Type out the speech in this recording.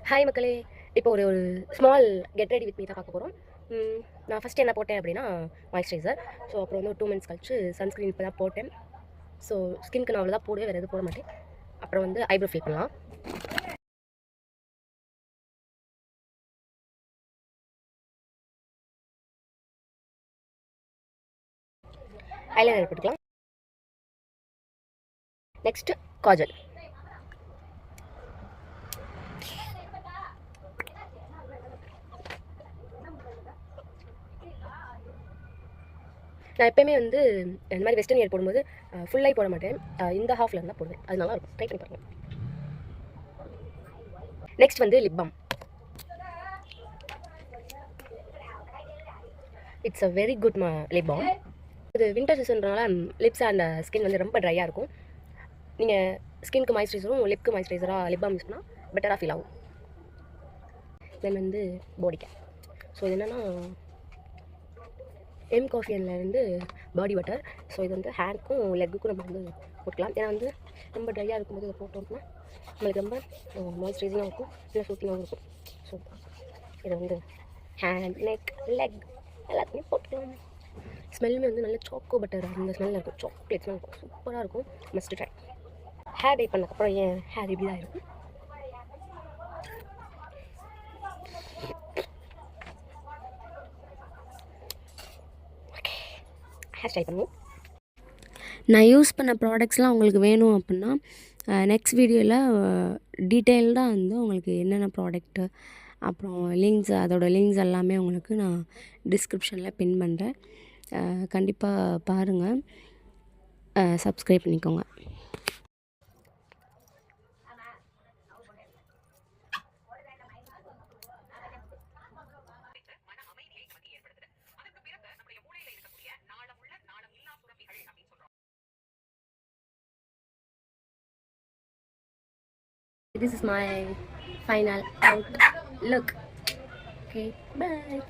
Hi மக்களே, இப்போ ஒரு small get ready with me தான் பார்க்க போகிறோம். நான் ஃபஸ்ட்டு என்ன போட்டேன் அப்படின்னா மாய்ஸ்சரைசர். ஸோ அப்புறம் வந்து ஒரு 2 மினிட்ஸ் கழிச்சு சன்ஸ்க்ரீன் இப்போ தான் போட்டேன். ஸோ ஸ்கின்க்கு நான் அவ்வளோதான் போடுவேன், வேறு எதுவும் போட மாட்டேன். அப்புறம் வந்து ஐப்ரோ ஃபில் பண்ணலாம். ஐலைனர் போட்டுக்கலாம். நெக்ஸ்ட்டு காஜல். நான் எப்போயுமே வந்து இந்த மாதிரி வெஸ்டர்ன் இயர் போடும்போது ஃபுல்லாக போட மாட்டேன், இந்த ஹாஃபில் இருந்தால் போடுவேன். அது நல்லா இருக்கும், ட்ரை பண்ணி பாருங்கள். நெக்ஸ்ட் வந்து lip balm. It's a very good lip balm. இது வின்டர் சீசன்றனால லிப்ஸ் அண்ட் ஸ்கின் வந்து ரொம்ப ட்ரையாக இருக்கும். நீங்கள் ஸ்கின்க்கு மாய்ஸ்சரைசரும் லிப்க்கு மாய்ஸ்சரைசராக லிப் பாம் யூஸ் பண்ணால் பெட்டராக ஃபீல் ஆகும். தென் வந்து பாடி கேர். ஸோ இது என்னென்னா காஃபியன்லேருந்து பாடி வாட்டர். ஸோ இது வந்து ஹேண்ட்க்கும் லெக்குக்கும் நம்ம வந்து போட்டுக்கலாம். ஏன்னா வந்து ரொம்ப ட்ரையாக இருக்கும்போது இதை போட்டோம்னா நம்மளுக்கு ரொம்ப மாய்ஸ்சரைசிங்காக இருக்கும், இல்லை சூத்திங்காகவும் இருக்கும். ஸோ இதை வந்து ஹேண்ட், நெக், லெக் எல்லாத்துலேயும் போட்டுக்கலாம். ஸ்மெல்லுமே வந்து நல்ல சாக்கோ பட்டர் அந்த ஸ்மெல்லில் இருக்கும், சாக்லேட் ஸ்மெல் இருக்கும், சூப்பராக இருக்கும். Must try. ஹேர் டை பண்ணக்கப்புறம் என் ஹேர் இப்படி தான் இருக்கும். ஹேர் ஸ்டைல் பண்ணுவோம். நான் யூஸ் பண்ண ப்ராடக்ட்ஸ்லாம் உங்களுக்கு வேணும் அப்படின்னா நெக்ஸ்ட் வீடியோவில் டீட்டெயில்டாக வந்து உங்களுக்கு என்னென்ன ப்ராடக்ட்டு அப்புறம் அதோடய லிங்க்ஸ் எல்லாமே உங்களுக்கு நான் டிஸ்கிரிப்ஷனில் பின் பண்ணுறேன். கண்டிப்பாக பாருங்கள், சப்ஸ்கிரைப் பண்ணிக்கோங்க. This is my final look. Okay, bye.